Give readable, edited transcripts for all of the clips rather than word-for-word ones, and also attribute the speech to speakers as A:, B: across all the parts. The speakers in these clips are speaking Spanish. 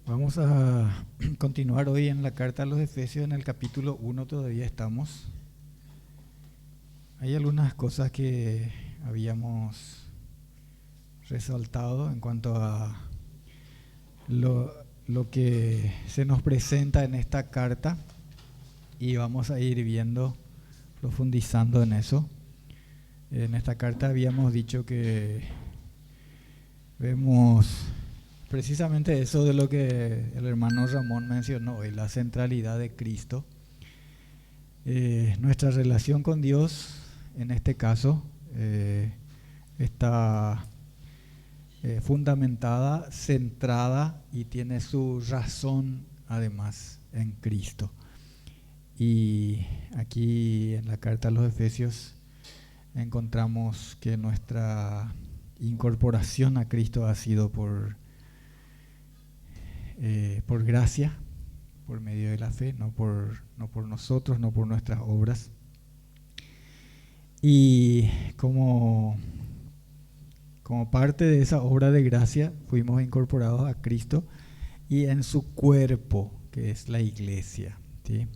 A: Vamos a continuar hoy en la carta a los Efesios, en el capítulo 1 todavía estamos. Hay algunas cosas que habíamos resaltado en cuanto a lo que se nos presenta en esta carta y vamos a ir viendo, profundizando en eso. En esta carta habíamos dicho que vemos precisamente eso de lo que el hermano Ramón mencionó hoy, la centralidad de Cristo. Nuestra relación con Dios, en este caso, está fundamentada, centrada y tiene su razón además en Cristo. Y aquí en la carta a los Efesios encontramos que nuestra incorporación a Cristo ha sido por gracia, por medio de la fe, no por nosotros, no por nuestras obras. Y como parte de esa obra de gracia fuimos incorporados a Cristo y en su cuerpo, que es la iglesia, ¿sí?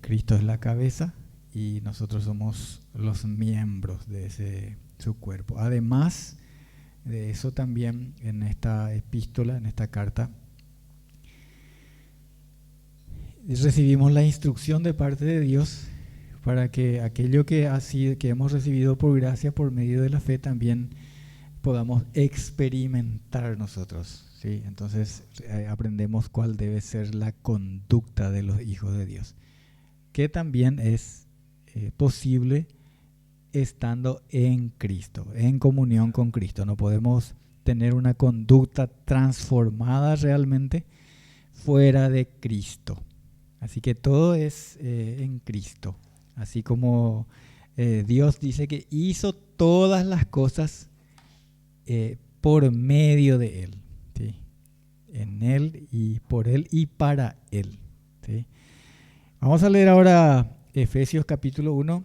A: Cristo es la cabeza y nosotros somos los miembros de su cuerpo. Además de eso, también en esta epístola, en esta carta, recibimos la instrucción de parte de Dios para que aquello que hemos recibido por gracia, por medio de la fe, también podamos experimentar nosotros, ¿sí? Entonces aprendemos cuál debe ser la conducta de los hijos de Dios, que también es posible estando en Cristo, en comunión con Cristo. No podemos tener una conducta transformada realmente fuera de Cristo. Así que todo es en Cristo. Así como Dios dice que hizo todas las cosas por medio de Él, ¿sí? En Él y por Él y para Él, ¿sí? Vamos a leer ahora Efesios capítulo 1.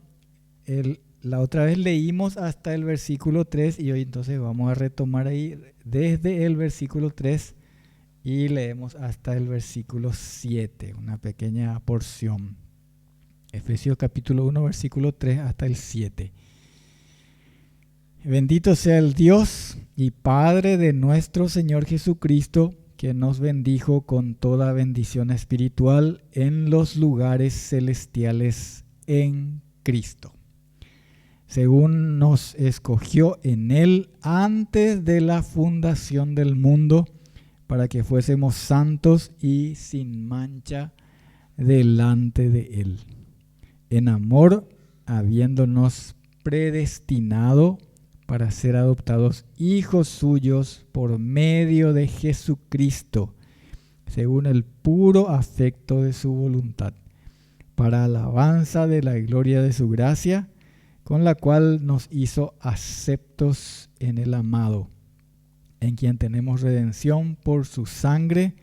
A: La otra vez leímos hasta el versículo 3 y hoy entonces vamos a retomar ahí desde el versículo 3 y leemos hasta el versículo 7, una pequeña porción. Efesios capítulo 1, versículo 3 hasta el 7. Bendito sea el Dios y Padre de nuestro Señor Jesucristo, que nos bendijo con toda bendición espiritual en los lugares celestiales en Cristo, según nos escogió en Él antes de la fundación del mundo, para que fuésemos santos y sin mancha delante de Él, en amor, habiéndonos predestinado para ser adoptados hijos suyos por medio de Jesucristo, según el puro afecto de su voluntad, para alabanza de la gloria de su gracia, con la cual nos hizo aceptos en el amado, en quien tenemos redención por su sangre,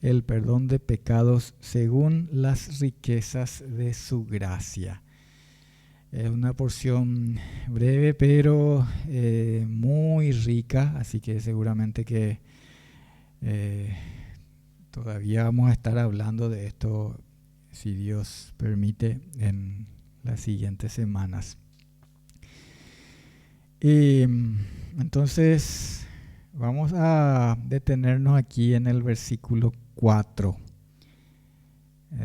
A: el perdón de pecados según las riquezas de su gracia. Es una porción breve, pero muy rica, así que seguramente que todavía vamos a estar hablando de esto, si Dios permite, en las siguientes semanas. Y entonces vamos a detenernos aquí en el versículo 4.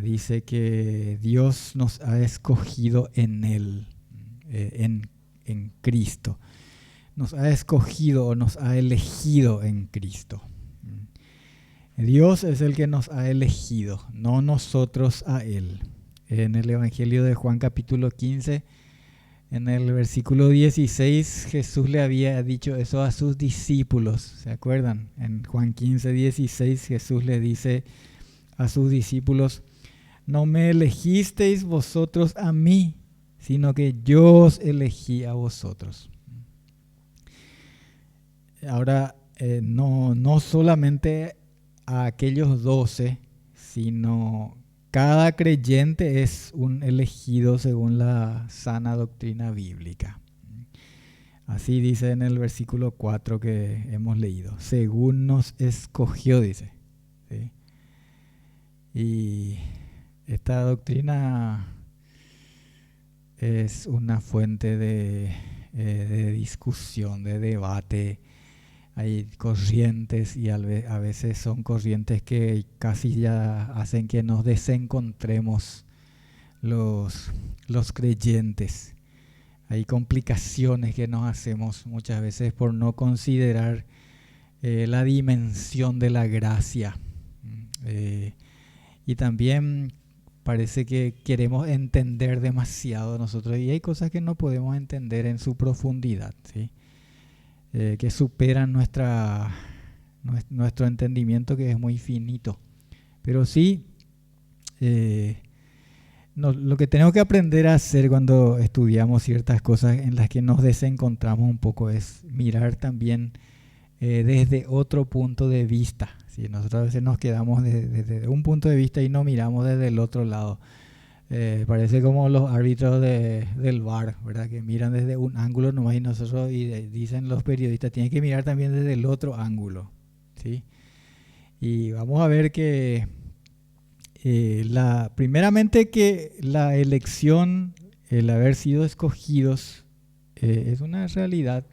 A: Dice que Dios nos ha escogido en Él, en Cristo. Nos ha escogido o nos ha elegido en Cristo. Dios es el que nos ha elegido, no nosotros a Él. En el Evangelio de Juan capítulo 15, en el versículo 16, Jesús le había dicho eso a sus discípulos. ¿Se acuerdan? En Juan 15, 16, Jesús le dice a sus discípulos: no me elegisteis vosotros a mí, sino que yo os elegí a vosotros. Ahora, no solamente a aquellos 12, sino cada creyente es un elegido según la sana doctrina bíblica. Así dice en el versículo 4 que hemos leído. Según nos escogió, dice. ¿sí? Y esta doctrina es una fuente de discusión, de debate. Hay corrientes y a veces son corrientes que casi ya hacen que nos desencontremos los creyentes. Hay complicaciones que nos hacemos muchas veces por no considerar la dimensión de la gracia. Y también parece que queremos entender demasiado nosotros y hay cosas que no podemos entender en su profundidad, ¿sí? Que superan nuestro entendimiento, que es muy finito. Pero sí, lo que tenemos que aprender a hacer cuando estudiamos ciertas cosas en las que nos desencontramos un poco es mirar también desde otro punto de vista. ¿Sí? Nosotros a veces nos quedamos desde un punto de vista y no miramos desde el otro lado. Parece como los árbitros del VAR, ¿verdad? Que miran desde un ángulo nomás y nosotros, dicen los periodistas, tienen que mirar también desde el otro ángulo, ¿sí? Y vamos a ver que primeramente que la elección, el haber sido escogidos, es una realidad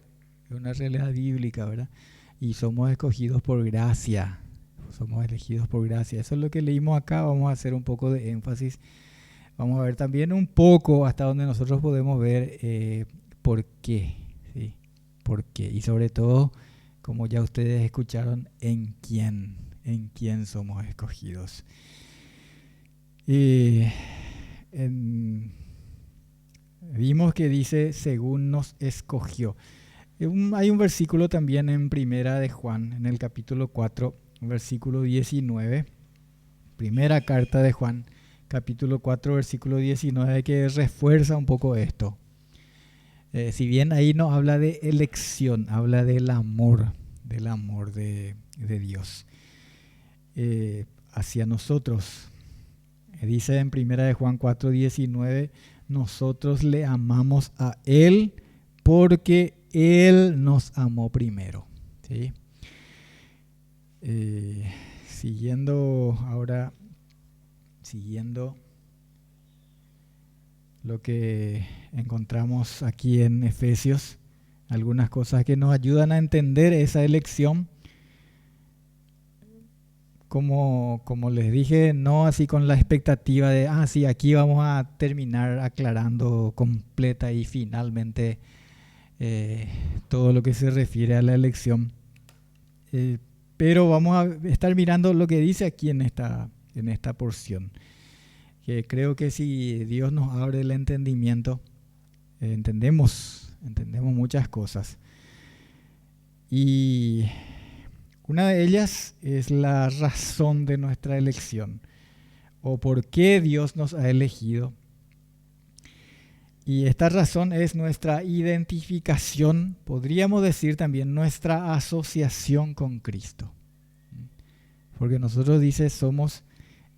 A: bíblica, ¿verdad? Y somos escogidos por gracia, somos elegidos por gracia. Eso es lo que leímos acá. Vamos a hacer un poco de énfasis. Vamos a ver también un poco hasta donde nosotros podemos ver por qué, ¿sí? ¿Por qué? Y sobre todo, como ya ustedes escucharon, en quién somos escogidos. Vimos que dice, según nos escogió. Hay un versículo también en Primera de Juan, en el capítulo 4, versículo 19. Primera carta de Juan, capítulo 4, versículo 19, que refuerza un poco esto. Si bien ahí no habla de elección, habla del amor de Dios hacia nosotros. Dice en Primera de Juan 4, 19, nosotros le amamos a Él porque Él nos amó primero, ¿sí? Siguiendo lo que encontramos aquí en Efesios, algunas cosas que nos ayudan a entender esa elección. Como les dije, no así con la expectativa de, sí, aquí vamos a terminar aclarando completa y finalmente todo lo que se refiere a la elección. Pero vamos a estar mirando lo que dice aquí en esta porción. Que creo que si Dios nos abre el entendimiento, entendemos muchas cosas. Y una de ellas es la razón de nuestra elección, o por qué Dios nos ha elegido. Y esta razón es nuestra identificación, podríamos decir también nuestra asociación con Cristo. Porque nosotros dice, somos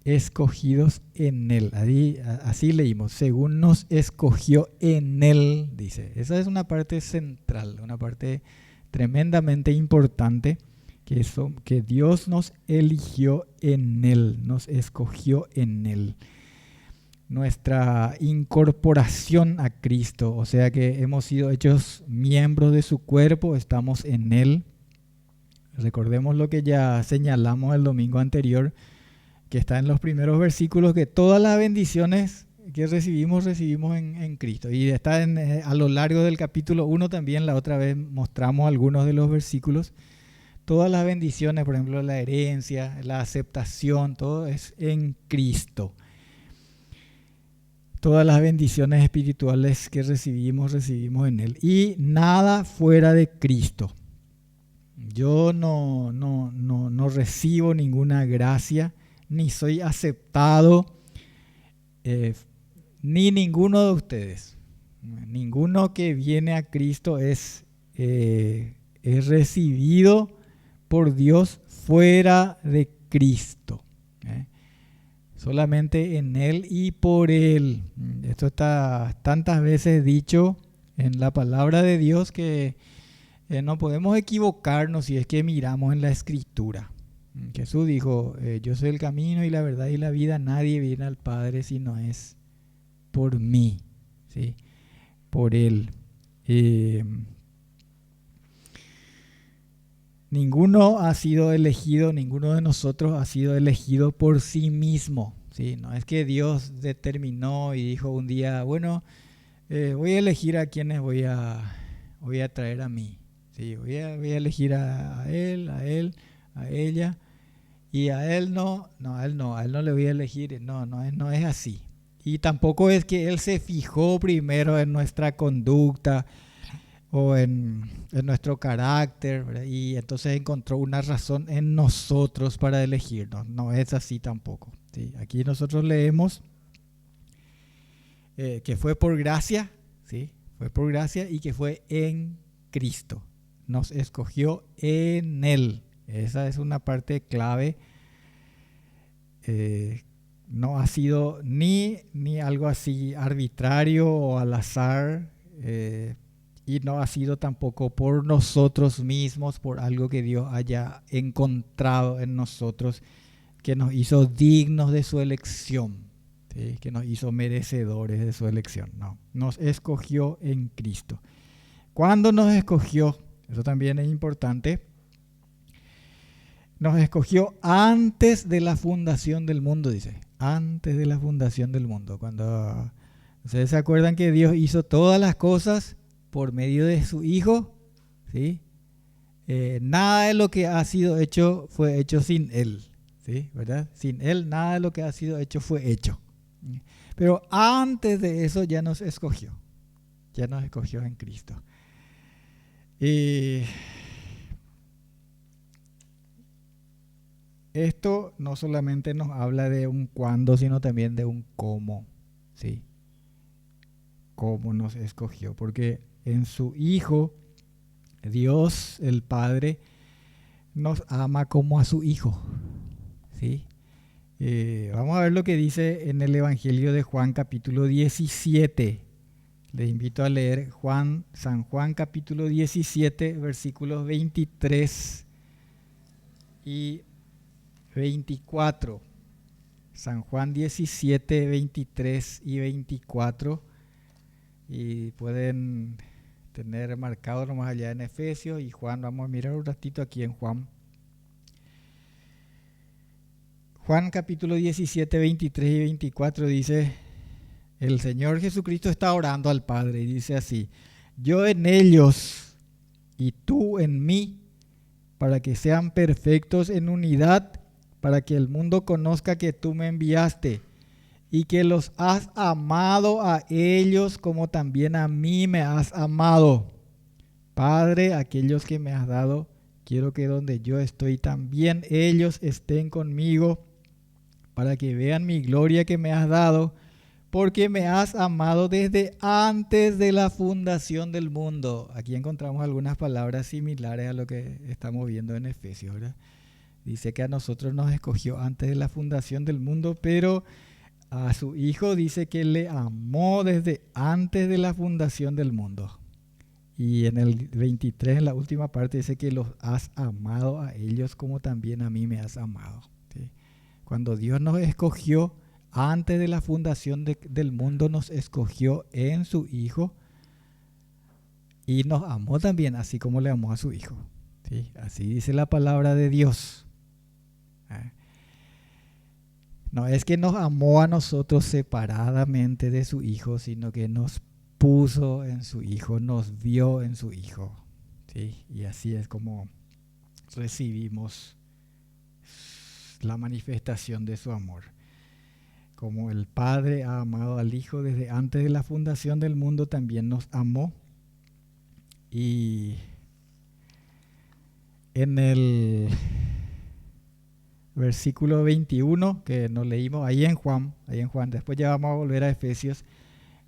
A: escogidos en Él. Así leímos, según nos escogió en Él, dice. Esa es una parte central, una parte tremendamente importante, que Dios nos eligió en Él, nos escogió en Él. Nuestra incorporación a Cristo, o sea que hemos sido hechos miembros de su cuerpo, estamos en Él. Recordemos lo que ya señalamos el domingo anterior, que está en los primeros versículos, que todas las bendiciones que recibimos en Cristo. Y está a lo largo del capítulo 1 también, la otra vez mostramos algunos de los versículos. Todas las bendiciones, por ejemplo, la herencia, la aceptación, todo es en Cristo. Todas las bendiciones espirituales que recibimos en Él. Y nada fuera de Cristo. Yo no recibo ninguna gracia, ni soy aceptado, ni ninguno de ustedes. Ninguno que viene a Cristo es recibido por Dios fuera de Cristo. Solamente en Él y por Él. Esto está tantas veces dicho en la palabra de Dios que no podemos equivocarnos si es que miramos en la Escritura. Jesús dijo, yo soy el camino y la verdad y la vida, nadie viene al Padre si no es por mí, ¿sí? Por Él. Ninguno ha sido elegido, ninguno de nosotros ha sido elegido por sí mismo, ¿sí? No es que Dios determinó y dijo un día, bueno, voy a elegir a quienes voy a traer a mí, ¿sí? Voy a elegir a él, a ella, y a él a él no le voy a elegir, no es así. Y tampoco es que Él se fijó primero en nuestra conducta o en nuestro carácter, ¿verdad? Y entonces encontró una razón en nosotros para elegirnos. No es así tampoco, ¿sí? Aquí nosotros leemos que fue por gracia, ¿sí? Fue por gracia y que fue en Cristo. Nos escogió en Él. Esa es una parte clave. No ha sido ni algo así arbitrario o al azar, y no ha sido tampoco por nosotros mismos, por algo que Dios haya encontrado en nosotros, que nos hizo dignos de su elección, ¿sí? Que nos hizo merecedores de su elección. No, nos escogió en Cristo. ¿Cuándo nos escogió? Eso también es importante. Nos escogió antes de la fundación del mundo, dice. Antes de la fundación del mundo. Cuando ustedes se acuerdan que Dios hizo todas las cosas por medio de su Hijo, ¿sí? Nada de lo que ha sido hecho fue hecho sin Él, ¿sí? ¿Verdad? Sin Él nada de lo que ha sido hecho fue hecho. Pero antes de eso ya nos escogió. Ya nos escogió en Cristo. Y esto no solamente nos habla de un cuándo, sino también de un cómo, ¿sí? Cómo nos escogió, porque en su Hijo, Dios el Padre nos ama como a su Hijo, ¿sí? Vamos a ver lo que dice en el Evangelio de Juan capítulo 17. Les invito a leer San Juan capítulo 17, versículos 23 y 24. San Juan 17, 23 y 24. Y pueden tener marcado nomás allá en Efesios y Juan. Vamos a mirar un ratito aquí en Juan. Juan capítulo 17, 23 y 24 dice, el Señor Jesucristo está orando al Padre y dice así, yo en ellos y tú en mí, para que sean perfectos en unidad, para que el mundo conozca que tú me enviaste y que los has amado a ellos como también a mí me has amado. Padre, aquellos que me has dado, quiero que donde yo estoy también ellos estén conmigo, para que vean mi gloria que me has dado, porque me has amado desde antes de la fundación del mundo. Aquí encontramos algunas palabras similares a lo que estamos viendo en Efesios, ¿verdad? Dice que a nosotros nos escogió antes de la fundación del mundo, pero a su Hijo dice que le amó desde antes de la fundación del mundo. Y en el 23, en la última parte, dice que los has amado a ellos como también a mí me has amado, ¿sí? Cuando Dios nos escogió antes de la fundación del mundo, nos escogió en su Hijo y nos amó también, así como le amó a su Hijo, ¿sí? Así dice la palabra de Dios. No es que nos amó a nosotros separadamente de su Hijo, sino que nos puso en su Hijo, nos vio en su Hijo, ¿sí? Y así es como recibimos la manifestación de su amor. Como el Padre ha amado al Hijo desde antes de la fundación del mundo, también nos amó. Y en el versículo 21 que nos leímos ahí en Juan, después ya vamos a volver a Efesios,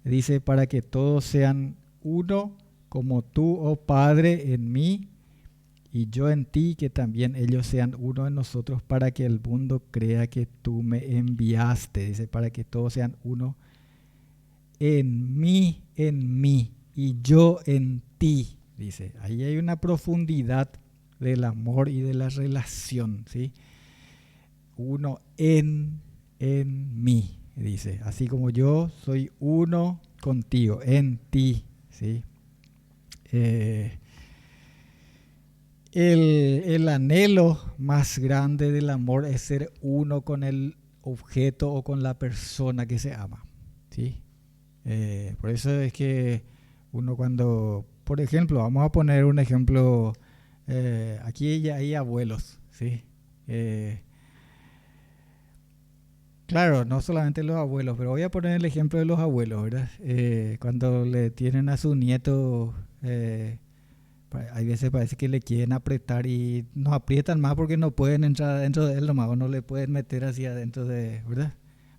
A: dice, para que todos sean uno, como tú, oh Padre, en mí y yo en ti, que también ellos sean uno en nosotros, para que el mundo crea que tú me enviaste. Dice, para que todos sean uno en mí y yo en ti. Dice, ahí hay una profundidad del amor y de la relación, ¿sí? uno en mí, dice, así como yo soy uno contigo, en ti, ¿sí? Eh, el anhelo más grande del amor es ser uno con el objeto o con la persona que se ama, ¿sí? Por eso es que uno cuando, por ejemplo, vamos a poner un ejemplo, aquí ya hay abuelos, ¿sí? Eh, claro, no solamente los abuelos, pero voy a poner el ejemplo de los abuelos, ¿verdad? Cuando le tienen a su nieto, hay veces parece que le quieren apretar y nos aprietan más porque no pueden entrar dentro de él nomás, o no le pueden meter hacia adentro de, ¿verdad?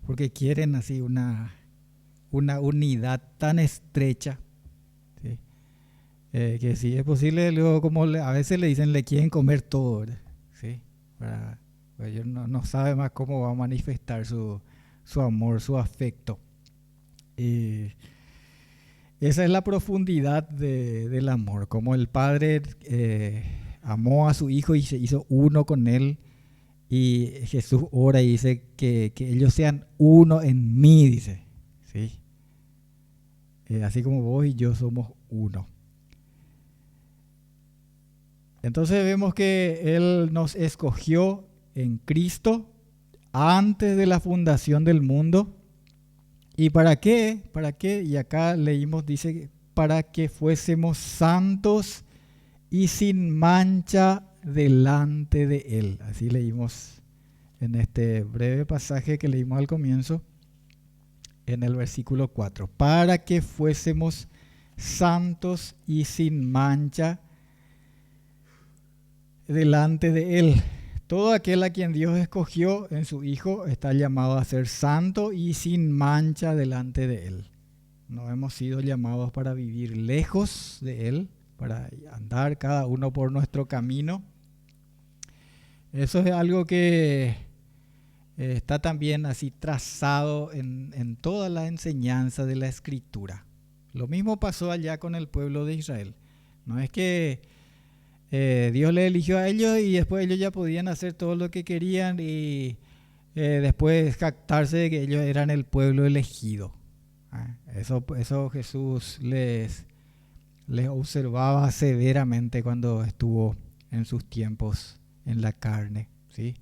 A: Porque quieren así una unidad tan estrecha, ¿sí? Que si es posible, luego como a veces le dicen, le quieren comer todo, ¿verdad? ¿Sí? Pues ellos no saben más cómo va a manifestar su amor, su afecto. Y esa es la profundidad del amor, como el Padre amó a su Hijo y se hizo uno con Él. Y Jesús ora y dice que ellos sean uno en mí, dice, ¿sí? Así como vos y yo somos uno. Entonces vemos que Él nos escogió en Cristo antes de la fundación del mundo. ¿Y para qué? ¿Para qué? Y acá leímos, dice, para que fuésemos santos y sin mancha delante de Él. Así leímos en este breve pasaje que leímos al comienzo, en el versículo 4. Para que fuésemos santos y sin mancha delante de Él. Todo aquel a quien Dios escogió en su Hijo está llamado a ser santo y sin mancha delante de Él. No hemos sido llamados para vivir lejos de Él, para andar cada uno por nuestro camino. Eso es algo que está también así trazado en toda la enseñanza de la Escritura. Lo mismo pasó allá con el pueblo de Israel. No es que Dios les eligió a ellos y después ellos ya podían hacer todo lo que querían y después jactarse de que ellos eran el pueblo elegido. Eso Jesús les observaba severamente cuando estuvo en sus tiempos en la carne, ¿sí?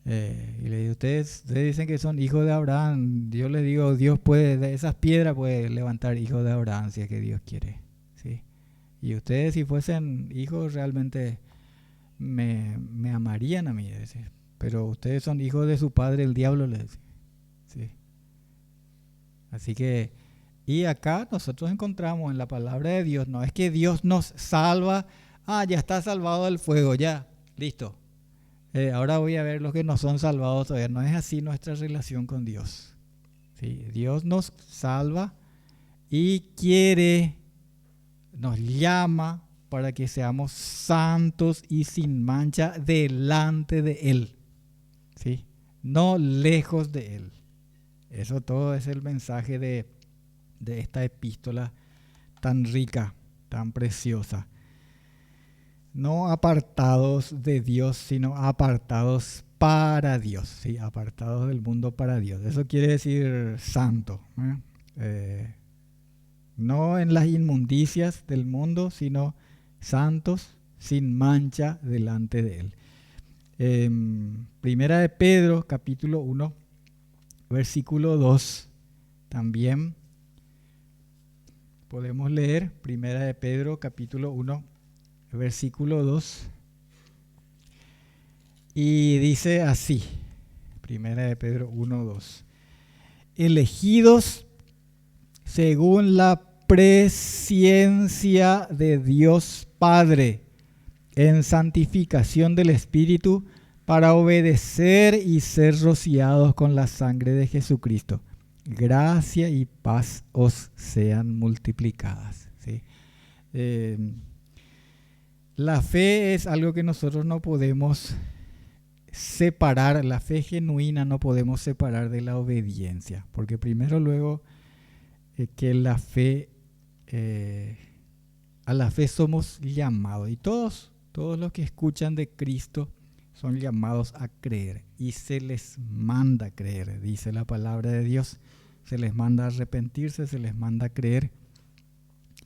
A: Y le digo, ustedes dicen que son hijos de Abraham. Yo les digo, Dios puede, de esas piedras puede levantar hijos de Abraham si es que Dios quiere, ¿sí? Y ustedes si fuesen hijos realmente me amarían a mí, decir. Pero ustedes son hijos de su padre el diablo, les decía, ¿sí? Así que, y acá nosotros encontramos en la palabra de Dios, no es que Dios nos salva, ya está salvado del fuego, ya, listo. Ahora voy a ver los que no son salvados todavía. No es así nuestra relación con Dios, ¿sí? Dios nos salva y nos llama para que seamos santos y sin mancha delante de Él, ¿sí? No lejos de Él. Eso todo es el mensaje de esta epístola tan rica, tan preciosa. No apartados de Dios, sino apartados para Dios, ¿sí? Apartados del mundo para Dios. Eso quiere decir santo, no en las inmundicias del mundo, sino santos sin mancha delante de Él. Primera de Pedro, capítulo 1, versículo 2, también podemos leer Primera de Pedro, capítulo 1, versículo 2, y dice así, Primera de Pedro 1, 2, elegidos según la presciencia de Dios Padre, en santificación del Espíritu, para obedecer y ser rociados con la sangre de Jesucristo. Gracia y paz os sean multiplicadas, ¿sí? La fe es algo que nosotros no podemos separar, la fe genuina no podemos separar de la obediencia, porque primero luego que la fe, a la fe somos llamados, y todos los que escuchan de Cristo son llamados a creer y se les manda a creer, dice la palabra de Dios. Se les manda a arrepentirse, se les manda a creer.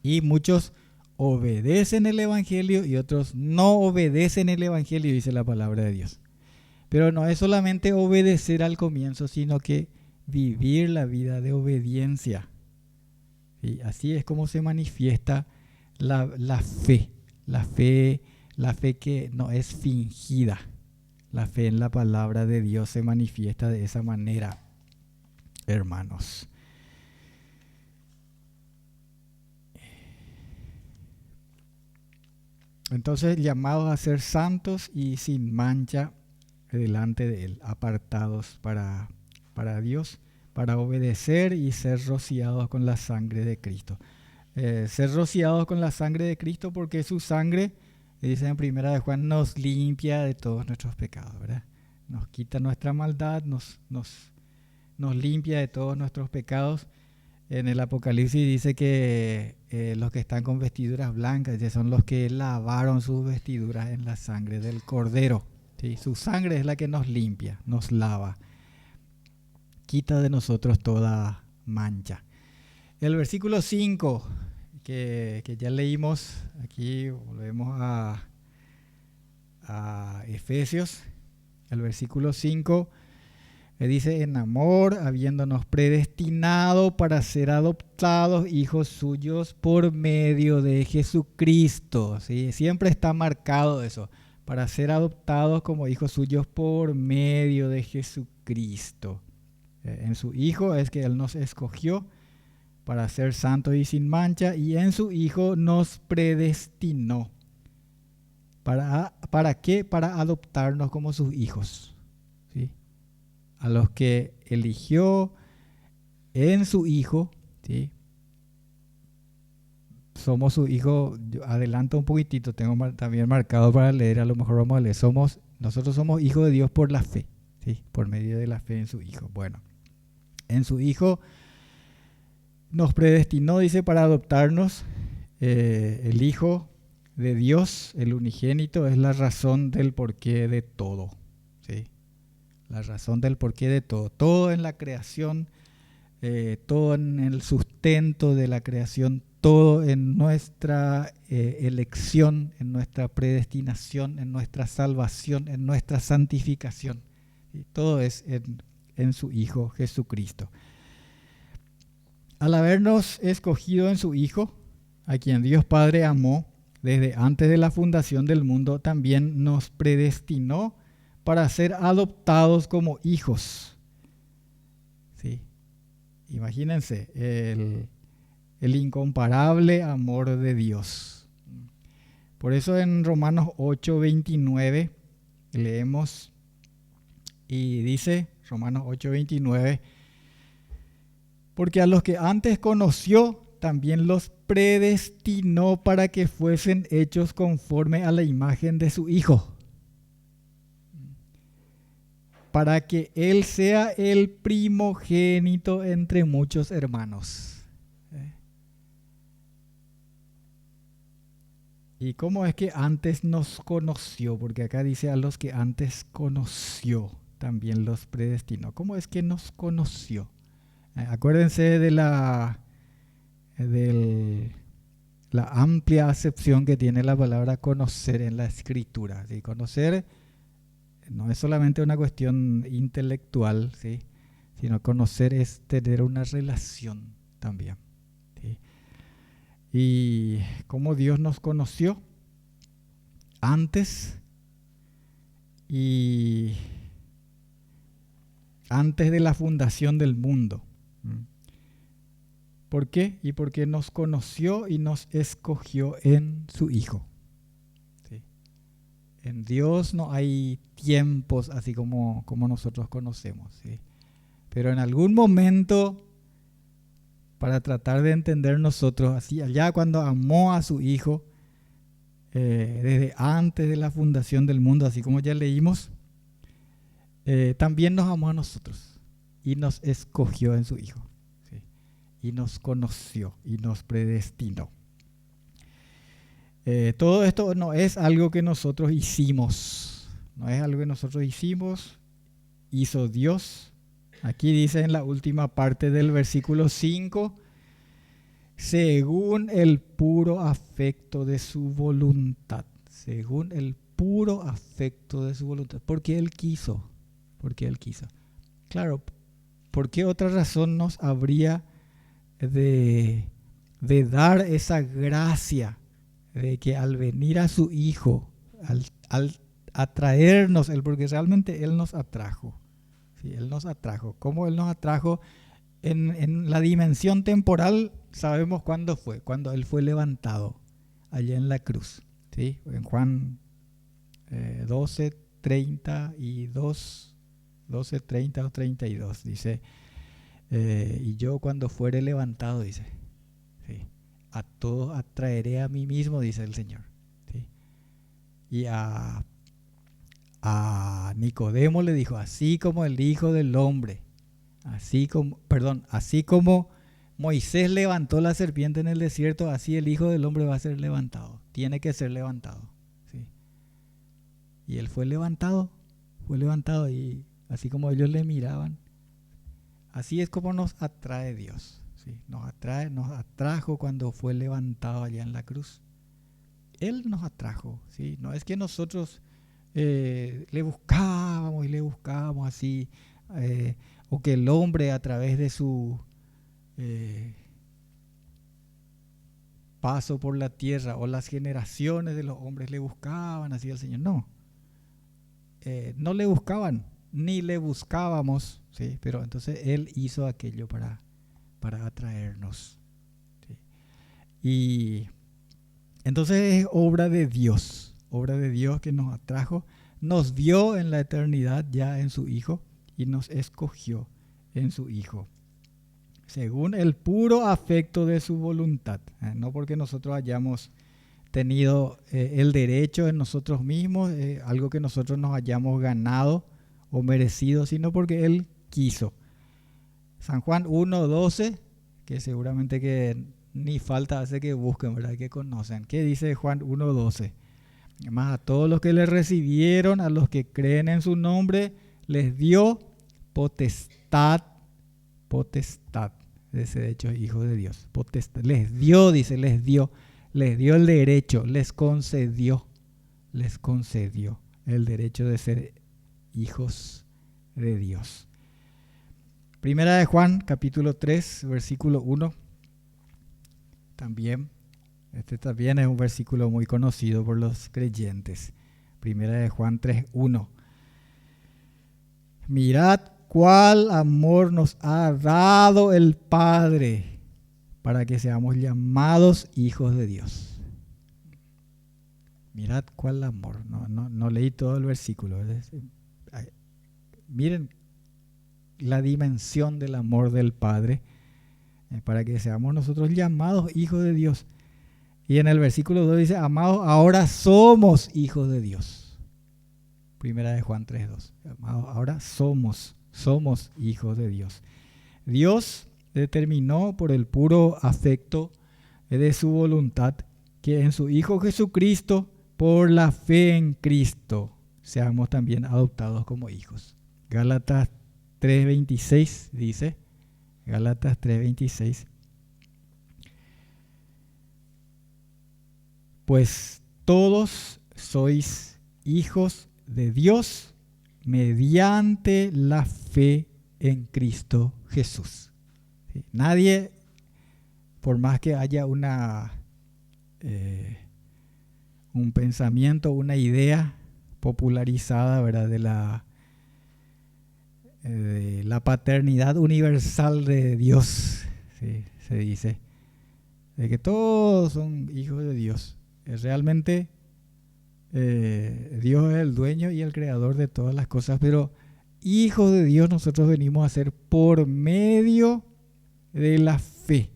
A: Y muchos obedecen el Evangelio y otros no obedecen el Evangelio, dice la palabra de Dios. Pero no es solamente obedecer al comienzo, sino que vivir la vida de obediencia. ¿Sí? Así es como se manifiesta la fe. La fe que no es fingida. La fe en la palabra de Dios se manifiesta de esa manera, hermanos. Entonces, llamados a ser santos y sin mancha delante de Él, apartados para Dios, para obedecer y ser rociados con la sangre de Cristo. Ser rociados con la sangre de Cristo porque su sangre, dice en Primera de Juan, nos limpia de todos nuestros pecados, ¿verdad? Nos quita nuestra maldad, nos limpia de todos nuestros pecados. En el Apocalipsis dice que los que están con vestiduras blancas son los que lavaron sus vestiduras en la sangre del Cordero. ¿Sí? Su sangre es la que nos limpia, nos lava, quita de nosotros toda mancha. El versículo 5 que ya leímos, aquí volvemos a Efesios, el versículo 5. Dice, en amor, habiéndonos predestinado para ser adoptados hijos suyos por medio de Jesucristo. ¿Sí? Siempre está marcado eso, para ser adoptados como hijos suyos por medio de Jesucristo. En su Hijo es que Él nos escogió para ser santos y sin mancha, y en su Hijo nos predestinó. ¿Para qué? Para adoptarnos como sus hijos. ¿Sí? A los que eligió en su Hijo, ¿sí? Somos su Hijo. Yo adelanto un poquitito, tengo también marcado para leer, a lo mejor vamos a leer. Nosotros somos hijos de Dios por la fe, ¿sí? Por medio de la fe en su Hijo. Bueno, en su Hijo nos predestinó, dice, para adoptarnos. El Hijo de Dios, el unigénito, es la razón del porqué de todo, ¿sí? La razón del porqué de todo. Todo en la creación, todo en el sustento de la creación, todo en nuestra elección, en nuestra predestinación, en nuestra salvación, en nuestra santificación. ¿Sí? Todo es en su Hijo Jesucristo. Al habernos escogido en su Hijo, a quien Dios Padre amó desde antes de la fundación del mundo, también nos predestinó para ser adoptados como hijos. ¿Sí? Imagínense el incomparable amor de Dios. Por eso en Romanos 8:29 leemos y dice, Romanos 8:29, porque a los que antes conoció, también los predestinó para que fuesen hechos conforme a la imagen de su Hijo, para que Él sea el primogénito entre muchos hermanos. ¿Y cómo es que antes nos conoció? Porque acá dice a los que antes conoció, también los predestinó. ¿Cómo es que nos conoció? Acuérdense de la amplia acepción que tiene la palabra conocer en la Escritura. ¿Sí? Conocer no es solamente una cuestión intelectual, ¿sí? Sino conocer es tener una relación también. ¿Sí? Y cómo Dios nos conoció antes de la fundación del mundo. ¿Por qué? Y porque nos conoció y nos escogió en su Hijo. ¿Sí? En Dios no hay tiempos así como nosotros conocemos, ¿sí? Pero en algún momento, para tratar de entender nosotros, así allá cuando amó a su Hijo, desde antes de la fundación del mundo, así como ya leímos, también nos amó a nosotros y nos escogió en su Hijo, ¿sí? Y nos conoció y nos predestinó. Todo esto no es algo que nosotros hicimos no es algo que nosotros hicimos, hizo Dios. Aquí dice en la última parte del versículo 5, según el puro afecto de su voluntad, según el puro afecto de su voluntad, porque Él quiso, Claro, ¿por qué otra razón nos habría de dar esa gracia de que al venir a su Hijo, al atraernos, porque realmente Él nos atrajo? Sí, Él nos atrajo. ¿Cómo Él nos atrajo? En la dimensión temporal sabemos cuándo fue, cuando Él fue levantado allá en la cruz. ¿Sí? En Juan 12, 32, 12, 30 o 32 dice, y yo cuando fuere levantado, dice, ¿sí? A todos atraeré a mí mismo, dice el Señor. ¿Sí? Y a Nicodemo le dijo, así como el Hijo del Hombre, así como Moisés levantó la serpiente en el desierto, así el Hijo del Hombre va a ser levantado, tiene que ser levantado. ¿Sí? Y Él fue levantado y así como ellos le miraban, así es como nos atrae Dios. ¿Sí? Nos atrajo cuando fue levantado allá en la cruz. Él nos atrajo, ¿sí? No es que nosotros le buscábamos así, o que el hombre a través de su paso por la tierra o las generaciones de los hombres le buscaban así al Señor. No, no le buscaban, ni le buscábamos, ¿sí? Pero entonces Él hizo aquello para atraernos. ¿Sí? Y entonces es obra de Dios que nos atrajo, nos vio en la eternidad ya en su Hijo y nos escogió en su Hijo, según el puro afecto de su voluntad. No porque nosotros hayamos tenido el derecho en nosotros mismos, algo que nosotros nos hayamos ganado o merecido, sino porque Él quiso. San Juan 1:12, que seguramente que ni falta hace que busquen, ¿verdad? Que conocen. ¿Qué dice Juan 1:12? Además, a todos los que le recibieron, a los que creen en su nombre, les dio potestad de ser hechos hijos de Dios. Potestad. Les dio el derecho, les concedió el derecho de ser hijos de Dios. Primera de Juan, capítulo 3, versículo 1. Este también es un versículo muy conocido por los creyentes. Primera de Juan 3:1. Mirad cuál amor nos ha dado el Padre para que seamos llamados hijos de Dios. Mirad cuál amor. No leí todo el versículo. Miren la dimensión del amor del Padre para que seamos nosotros llamados hijos de Dios. Y en el versículo 2 dice, amados, ahora somos hijos de Dios. Primera de Juan 3:2. Amados, ahora somos hijos de Dios. Dios determinó por el puro afecto de su voluntad que en su Hijo Jesucristo, por la fe en Cristo, seamos también adoptados como hijos. Gálatas 3:26 dice, Gálatas 3:26, pues todos sois hijos de Dios mediante la fe en Cristo Jesús. ¿Sí? Nadie, por más que haya un pensamiento, una idea popularizada, ¿verdad?, de la paternidad universal de Dios, ¿sí? Se dice de que todos son hijos de Dios. Realmente Dios es el dueño y el creador de todas las cosas, pero hijos de Dios nosotros venimos a ser por medio de la fe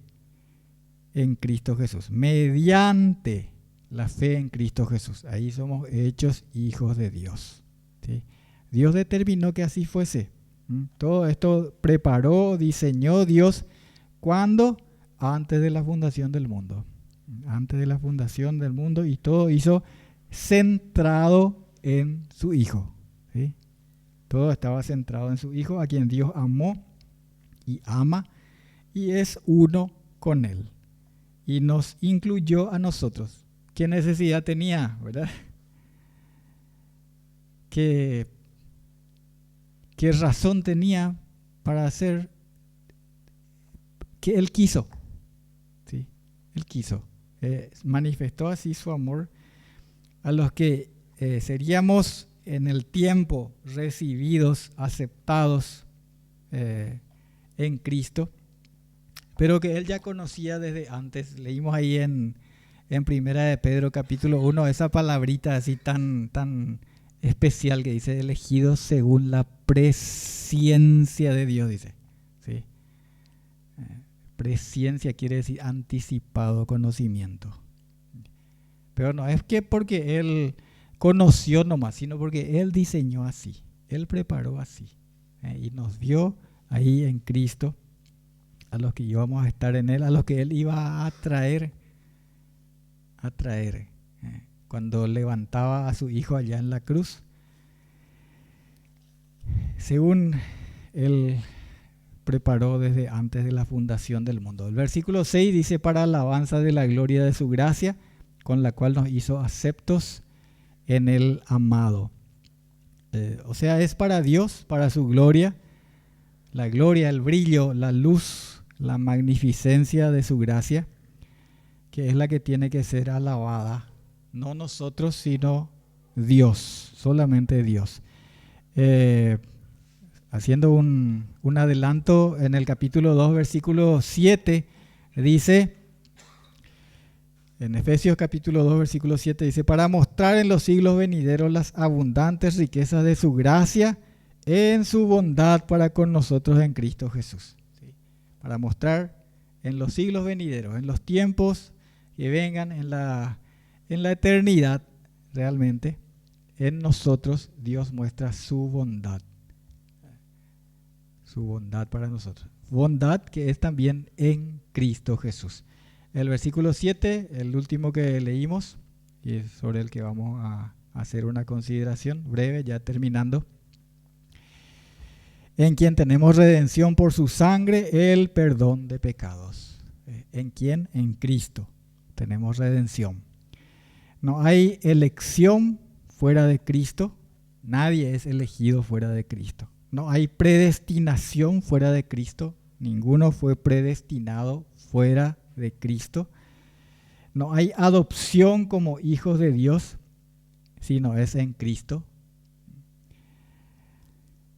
A: en Cristo Jesús, mediante la fe en Cristo Jesús. Ahí somos hechos hijos de Dios, ¿sí? Dios determinó que así fuese. Todo esto preparó, diseñó Dios cuando, antes de la fundación del mundo. Antes de la fundación del mundo, y todo hizo centrado en su Hijo. ¿Sí? Todo estaba centrado en su Hijo, a quien Dios amó y ama y es uno con Él. Y nos incluyó a nosotros. ¿Qué necesidad tenía, verdad? ¿Qué razón tenía para hacer que Él quiso? ¿Sí? Él quiso. Manifestó así su amor a los que seríamos en el tiempo recibidos, aceptados en Cristo, pero que Él ya conocía desde antes. Leímos ahí en Primera de Pedro capítulo 1 esa palabrita así tan especial que dice elegidos según la presciencia de Dios, dice. ¿Sí? Presciencia quiere decir anticipado conocimiento. Pero no es que porque Él conoció nomás, sino porque Él diseñó así, Él preparó así. Y nos vio ahí en Cristo, a los que íbamos a estar en Él, a los que Él iba a traer. Cuando levantaba a su Hijo allá en la cruz, según Él preparó desde antes de la fundación del mundo. El versículo 6 dice: para alabanza de la gloria de su gracia, con la cual nos hizo aceptos en el amado. O sea, es para Dios, para su gloria, la gloria, el brillo, la luz, la magnificencia de su gracia, que es la que tiene que ser alabada. No nosotros, sino Dios, solamente Dios. Haciendo un adelanto, en el capítulo 2, versículo 7, dice, en Efesios capítulo 2, versículo 7, dice: para mostrar en los siglos venideros las abundantes riquezas de su gracia en su bondad para con nosotros en Cristo Jesús. ¿Sí? Para mostrar en los siglos venideros, en los tiempos que vengan, en la eternidad, realmente, en nosotros Dios muestra su bondad. Su bondad para nosotros. Bondad que es también en Cristo Jesús. El versículo 7, el último que leímos, y es sobre el que vamos a hacer una consideración breve, ya terminando. En quien tenemos redención por su sangre, el perdón de pecados. ¿En quién? En Cristo tenemos redención. No hay elección fuera de Cristo. Nadie es elegido fuera de Cristo. No hay predestinación fuera de Cristo. Ninguno fue predestinado fuera de Cristo. No hay adopción como hijos de Dios, sino es en Cristo.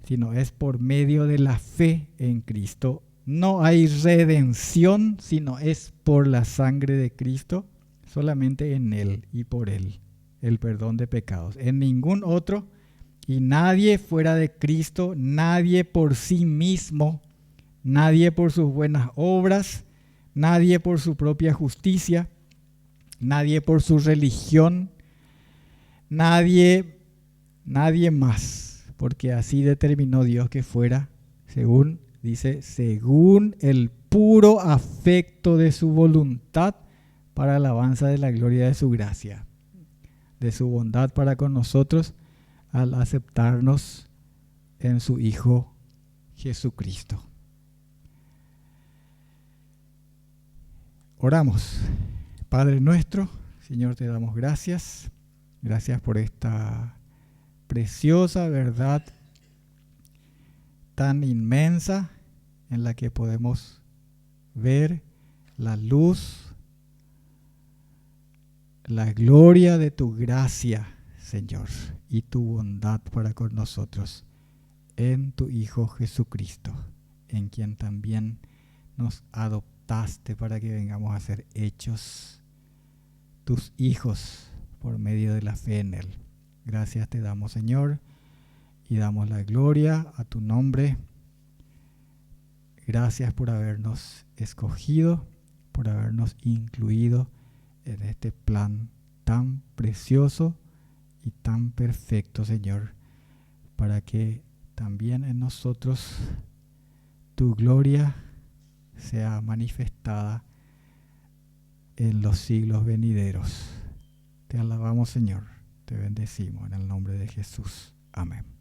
A: Sino es por medio de la fe en Cristo. No hay redención, sino es por la sangre de Cristo, solamente en Él y por Él, el perdón de pecados. En ningún otro. Y nadie fuera de Cristo, nadie por sí mismo, nadie por sus buenas obras, nadie por su propia justicia, nadie por su religión, nadie más, porque así determinó Dios que fuera, según el puro afecto de su voluntad, para alabanza de la gloria de su gracia, de su bondad para con nosotros, al aceptarnos en su Hijo Jesucristo. Oramos. Padre nuestro, Señor, te damos gracias. Gracias por esta preciosa verdad tan inmensa en la que podemos ver la luz, la gloria de tu gracia, Señor, y tu bondad para con nosotros en tu Hijo Jesucristo, en quien también nos adoptaste para que vengamos a ser hechos tus hijos por medio de la fe en Él. Gracias te damos, Señor, y damos la gloria a tu nombre. Gracias por habernos escogido, por habernos incluido en este plan tan precioso y tan perfecto, Señor, para que también en nosotros tu gloria sea manifestada en los siglos venideros. Te alabamos, Señor, te bendecimos en el nombre de Jesús. Amén.